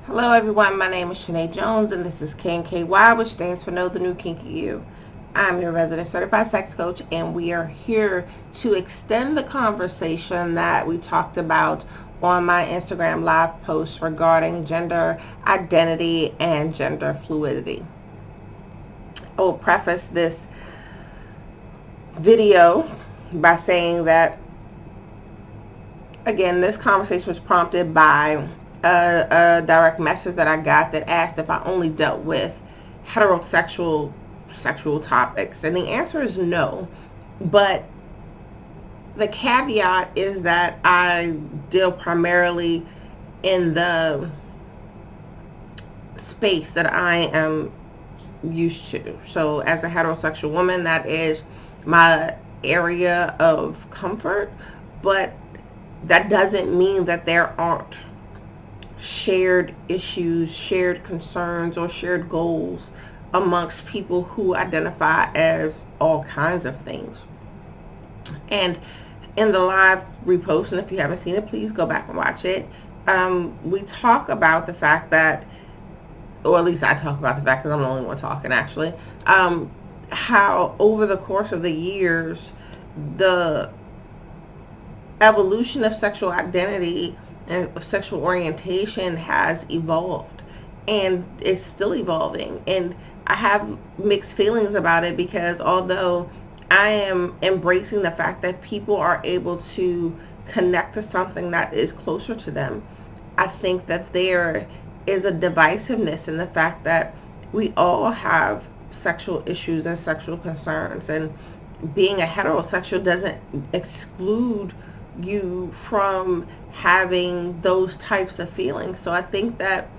Hello everyone, my name is Shanae Jones and this is KNKY, which stands for Know the New Kinky You. I'm your resident certified sex coach and we are here to extend the conversation that we talked about on my Instagram live post regarding gender identity and gender fluidity. I will preface this video by saying that, again, this conversation was prompted by a direct message that I got that asked if I only dealt with heterosexual sexual topics, and the answer is no. But the caveat is that I deal primarily in the space that I am used to. So as a heterosexual woman, that is my area of comfort, but that doesn't mean that there aren't shared issues, shared concerns, or shared goals amongst people who identify as all kinds of things. And in the live repost, and if you haven't seen it, please go back and watch it, we talk about the fact that, or at least I talk about the fact that I'm the only one talking actually, how over the course of the years, the evolution of sexual identity and of sexual orientation has evolved, and it's still evolving, and I have mixed feelings about it, because although I am embracing the fact that people are able to connect to something that is closer to them, I think that there is a divisiveness in the fact that we all have sexual issues and sexual concerns, and being a heterosexual doesn't exclude you from having those types of feelings. So I think that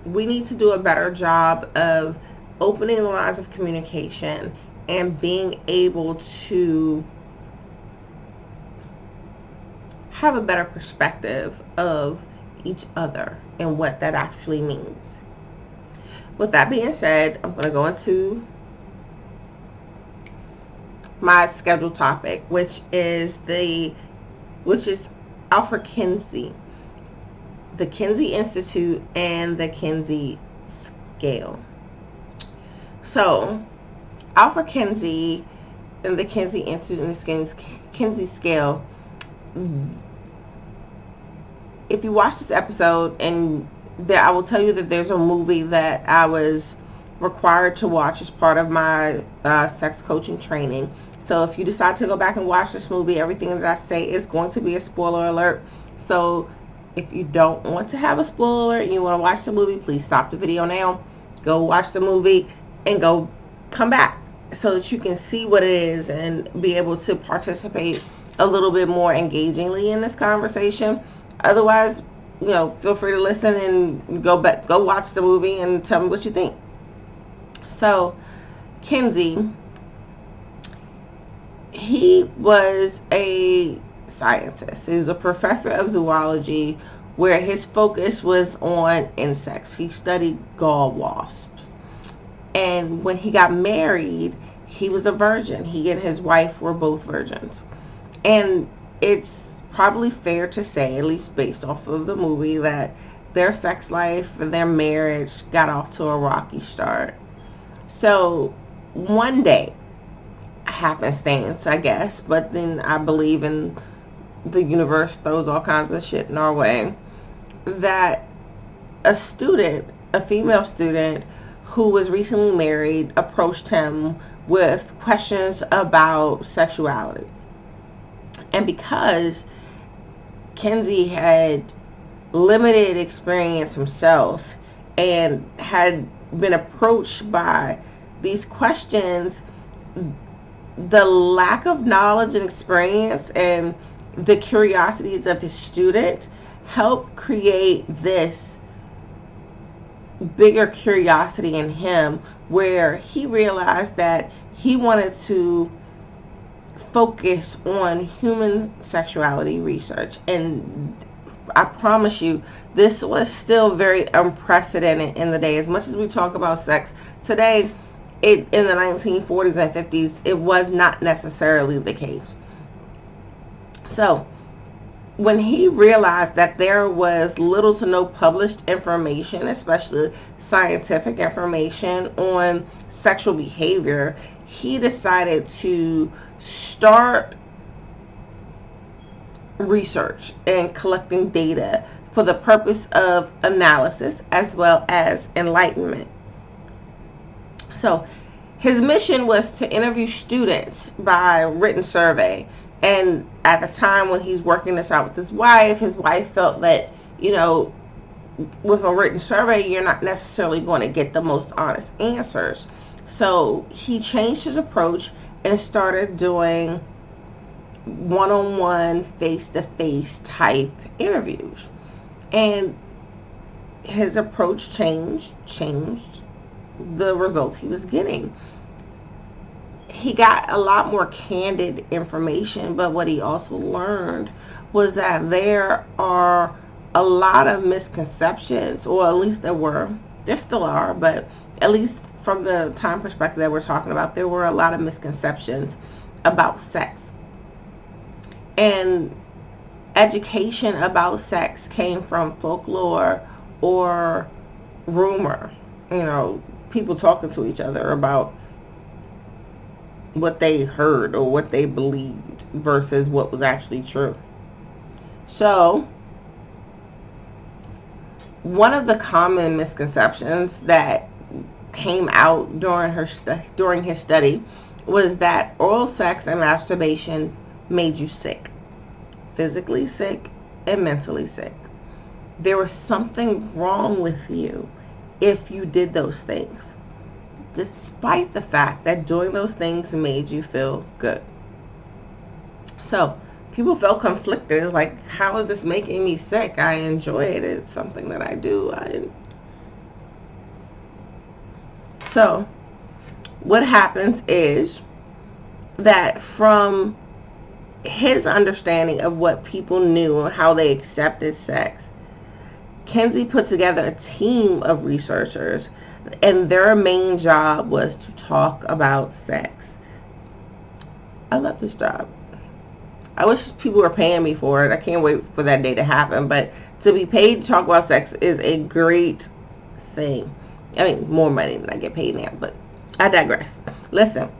we need to do a better job of opening the lines of communication and being able to have a better perspective of each other and what that actually means. With that being said, I'm going to go into my scheduled topic, which is Alfred Kinsey, the Kinsey Institute, and the Kinsey Scale. So, Alfred Kinsey and the Kinsey Institute and the Kinsey Scale, if you watch this episode, and I will tell you that there's a movie that I was required to watch as part of my sex coaching training. So if you decide to go back and watch this movie, everything that I say is going to be a spoiler alert. So if you don't want to have a spoiler alert and you want to watch the movie, please stop the video now, go watch the movie, and go come back so that you can see what it is and be able to participate a little bit more engagingly in this conversation. Otherwise, feel free to listen and go watch the movie and tell me what you think. So Kinsey, he was a scientist. He was a professor of zoology where his focus was on insects. He studied gall wasps. And when he got married, he was a virgin. He and his wife were both virgins. And it's probably fair to say, at least based off of the movie, that their sex life and their marriage got off to a rocky start. So one day, happenstance, I guess, but then I believe in the universe throws all kinds of shit in our way, that a female student who was recently married, approached him with questions about sexuality. And because Kinsey had limited experience himself and had been approached by these questions, the lack of knowledge and experience and the curiosities of his student helped create this bigger curiosity in him, where he realized that he wanted to focus on human sexuality research. And I promise you, this was still very unprecedented in the day. As much as we talk about sex today, in the 1940s and 50s, it was not necessarily the case. So when he realized that there was little to no published information, especially scientific information on sexual behavior, he decided to start research and collecting data for the purpose of analysis as well as enlightenment. So his mission was to interview students by written survey. And at the time when he's working this out with his wife felt that, with a written survey, you're not necessarily going to get the most honest answers. So he changed his approach and started doing one-on-one, face-to-face type interviews. And his approach changed the results he was getting. He got a lot more candid information, but what he also learned was that there are a lot of misconceptions, or at least there still are, but at least from the time perspective that we're talking about, there were a lot of misconceptions about sex. And education about sex came from folklore or rumor, people talking to each other about what they heard or what they believed versus what was actually true. So one of the common misconceptions that came out during his study was that oral sex and masturbation made you sick, physically sick and mentally sick. There was something wrong with you if you did those things, despite the fact that doing those things made you feel good. So people felt conflicted, like, how is this making me sick? I enjoy it. It's something that I do. So what happens is that from his understanding of what people knew and how they accepted sex, Kinsey put together a team of researchers, and their main job was to talk about sex. I love this job. I wish people were paying me for it. I can't wait for that day to happen. But to be paid to talk about sex is a great thing. I mean, more money than I get paid now, but I digress. Listen.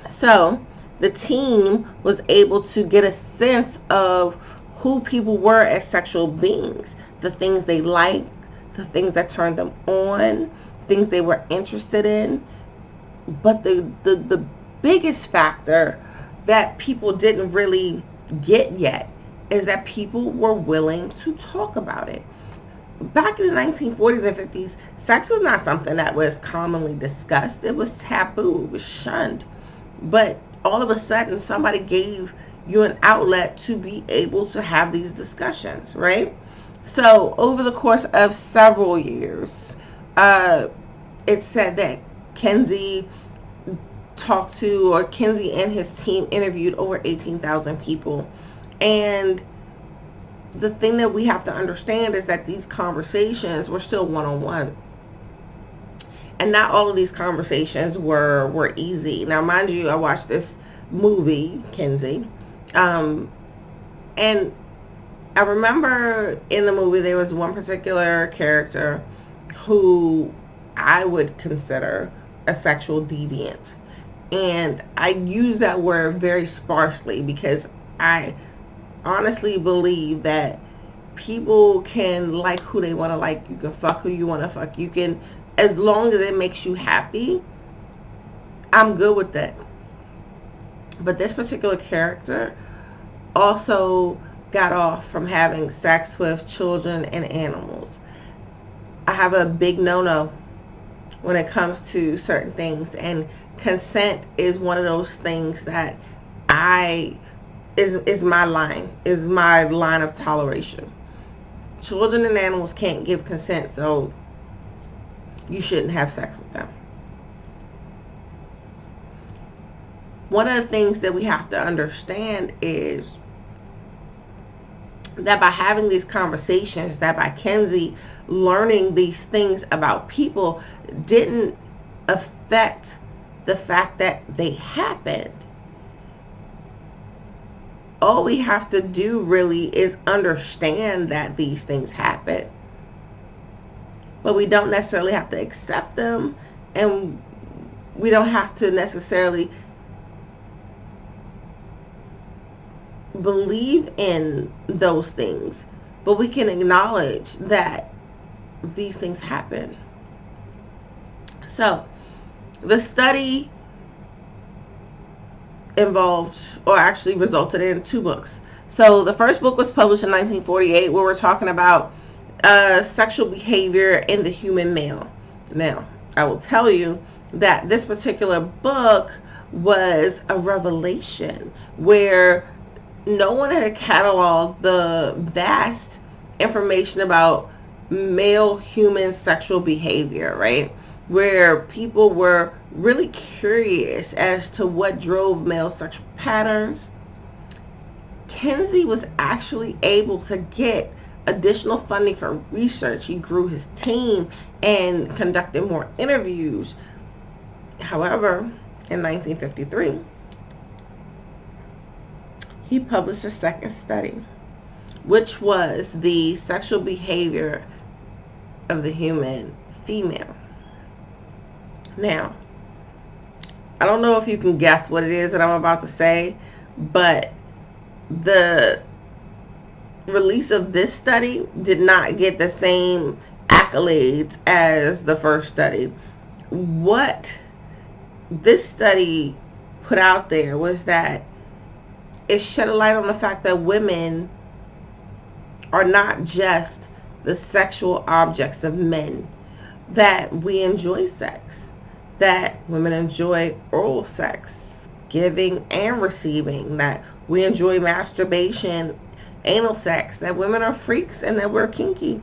So the team was able to get a sense of who people were as sexual beings, the things they liked, the things that turned them on, things they were interested in. But the biggest factor that people didn't really get yet is that people were willing to talk about it. Back in the 1940s and 50s, sex was not something that was commonly discussed. It was taboo. It was shunned. But all of a sudden, somebody gave you an outlet to be able to have these discussions, right? So over the course of several years, it's said that Kinsey and his team interviewed over 18,000 people. And the thing that we have to understand is that these conversations were still one-on-one. And not all of these conversations were easy. Now, mind you, I watched this movie, Kinsey, and I remember in the movie there was one particular character who I would consider a sexual deviant. And I use that word very sparsely because I honestly believe that people can like who they want to like. You can fuck who you want to fuck. You can, as long as it makes you happy, I'm good with that. But this particular character also got off from having sex with children and animals. I have a big no-no when it comes to certain things, and consent is one of those things that is my line of toleration. Children and animals can't give consent, so you shouldn't have sex with them. One of the things that we have to understand is that by having these conversations, that by Kinsey learning these things about people didn't affect the fact that they happened. all we have to do really is understand that these things happen. But we don't necessarily have to accept them, and we don't have to necessarily believe in those things. But we can acknowledge that these things happen. So, the study involved, or actually resulted in, 2 books. So the first book was published in 1948, where we're talking about sexual behavior in the human male. Now, I will tell you that this particular book was a revelation, where no one had cataloged the vast information about male human sexual behavior, right? Where people were really curious as to what drove male sexual patterns. Kinsey was actually able to get additional funding for research. He grew his team and conducted more interviews. However, in 1953, he published a second study, which was the sexual behavior of the human female. Now, I don't know if you can guess what it is that I'm about to say, but the release of this study did not get the same accolades as the first study. What this study put out there was that it shed a light on the fact that women are not just the sexual objects of men, that we enjoy sex, that women enjoy oral sex, giving and receiving, that we enjoy masturbation, anal sex, that women are freaks, and that we're kinky.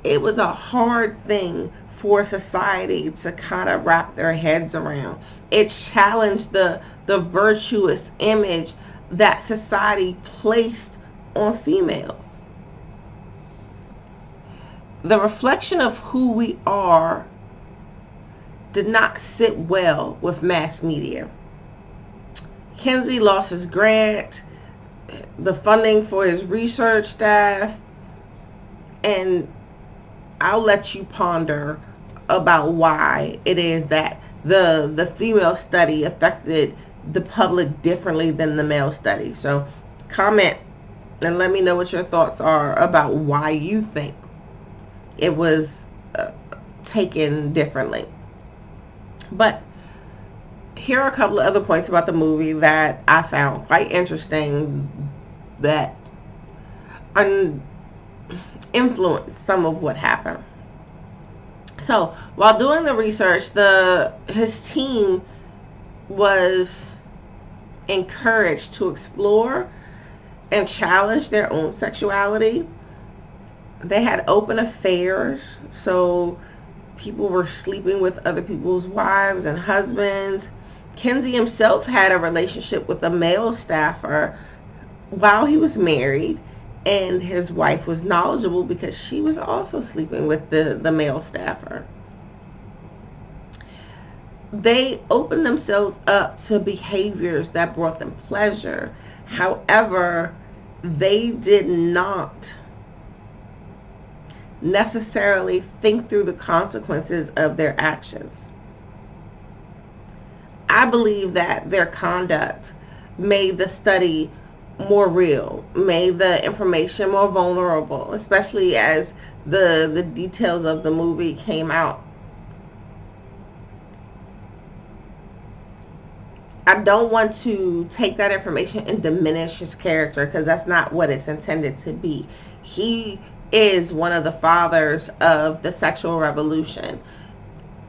It was a hard thing for society to kind of wrap their heads around. It challenged the virtuous image that society placed on females. The reflection of who we are did not sit well with mass media. Kinsey lost his grant, the funding for his research staff, and I'll let you ponder about why it is that the female study affected the public differently than the male study. So comment and let me know what your thoughts are about why you think it was taken differently. But here are a couple of other points about the movie that I found quite interesting that influenced some of what happened. So while doing the research, his team was encouraged to explore and challenge their own sexuality. They had open affairs, so people were sleeping with other people's wives and husbands. Kinsey himself had a relationship with a male staffer while he was married, and his wife was knowledgeable because she was also sleeping with the male staffer. They opened themselves up to behaviors that brought them pleasure. However, they did not necessarily think through the consequences of their actions. I believe that their conduct made the study more real, made the information more vulnerable, especially as the details of the movie came out. I don't want to take that information and diminish his character, because that's not what it's intended to be. He is one of the fathers of the sexual revolution.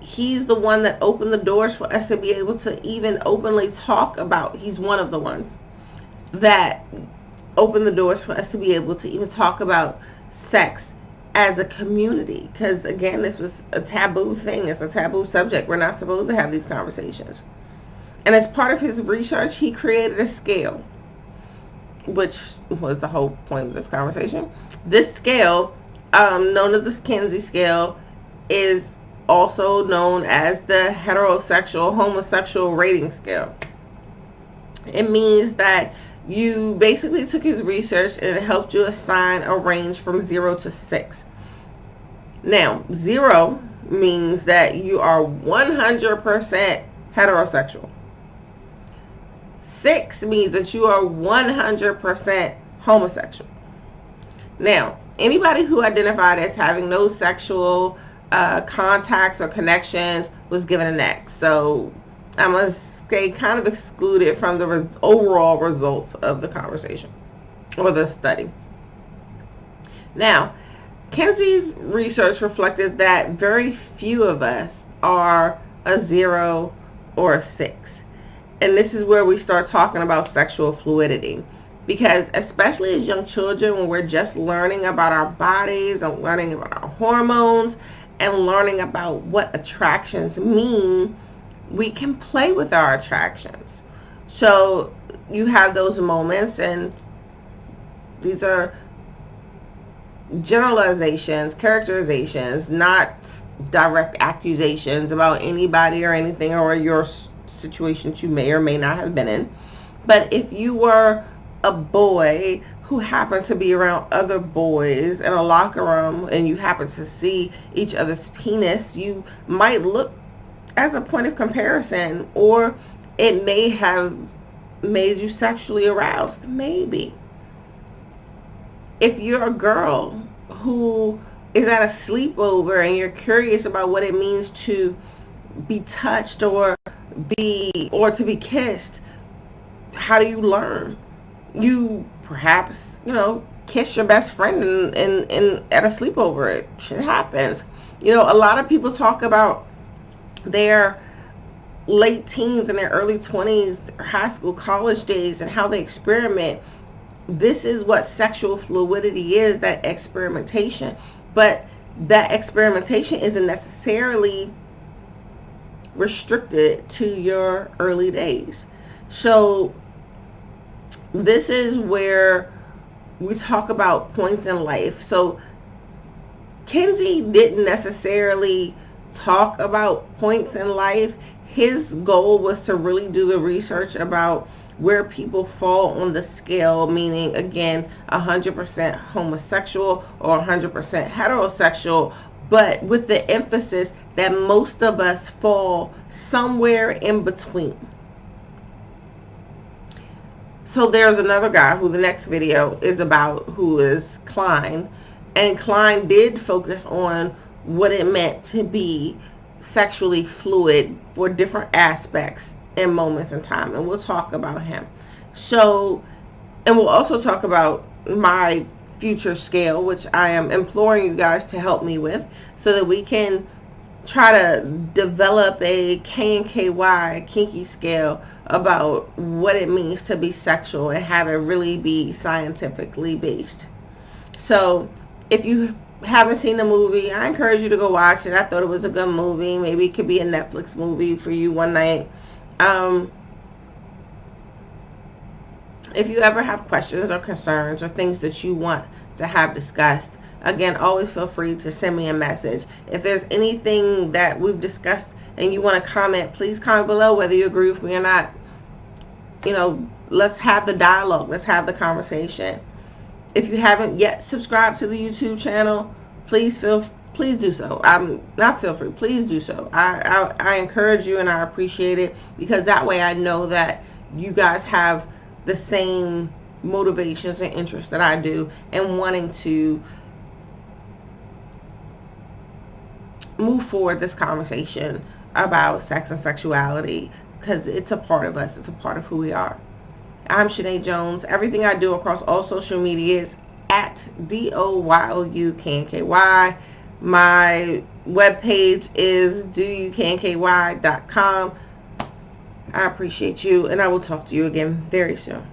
He's the one that opened the doors for us to be able to even openly talk about. He's one of the ones that opened the doors for us to be able to even talk about sex as a community. Because again, this was a taboo thing. It's a taboo subject. We're not supposed to have these conversations. And as part of his research, he created a scale, which was the whole point of this conversation. This scale, known as the Kinsey Scale, is also known as the heterosexual homosexual rating scale. It means that You basically took his research and it helped you assign a range from 0 to 6. Now, 0 means that you are 100% heterosexual. 6 means that you are 100% homosexual. Now, anybody who identified as having no sexual contacts or connections was given an X. So I'm going to stay kind of excluded from the overall results of the conversation or the study. Now, Kinsey's research reflected that very few of us are a 0 or a 6. And this is where we start talking about sexual fluidity. Because especially as young children, when we're just learning about our bodies and learning about our hormones and learning about what attractions mean, we can play with our attractions. So you have those moments, and these are generalizations, characterizations, not direct accusations about anybody or anything or your situations you may or may not have been in. But if you were a boy who happens to be around other boys in a locker room and you happen to see each other's penis, you might look as a point of comparison, or it may have made you sexually aroused, maybe. If you're a girl who is at a sleepover and you're curious about what it means to be touched or to be kissed, how do you learn? You perhaps, kiss your best friend in at a sleepover. It shit happens. A lot of people talk about their late teens and their early 20s, high school, college days, and how they experiment. This is what sexual fluidity is, that experimentation. But that experimentation isn't necessarily restricted to your early days. So this is where we talk about points in life. So Kinsey didn't necessarily talk about points in life. His goal was to really do the research about where people fall on the scale, meaning, again, 100% homosexual or 100% heterosexual, but with the emphasis that most of us fall somewhere in between. So there's another guy who the next video is about, who is Klein. And Klein did focus on what it meant to be sexually fluid for different aspects and moments in time. And we'll talk about him. So, and we'll also talk about my future scale, which I am imploring you guys to help me with, so that we can try to develop a KNKY, Kinky Scale, about what it means to be sexual and have it really be scientifically based. So if you haven't seen the movie, I encourage you to go watch it. I thought it was a good movie. Maybe it could be a Netflix movie for you one night. If you ever have questions or concerns or things that you want to have discussed, again, always feel free to send me a message. If there's anything that we've discussed and you want to comment, please comment below whether you agree with me or not. Let's have the dialogue. Let's have the conversation. If you haven't yet subscribed to the YouTube channel, please do so. Please do so. I encourage you and I appreciate it, because that way I know that you guys have the same motivations and interests that I do in wanting to move forward this conversation about sex and sexuality, because it's a part of us. It's a part of who we are. I'm Shanae Jones. Everything I do across all social media is at DOYOUKNKY. My webpage is doyouknky.com. I appreciate you, and I will talk to you again very soon.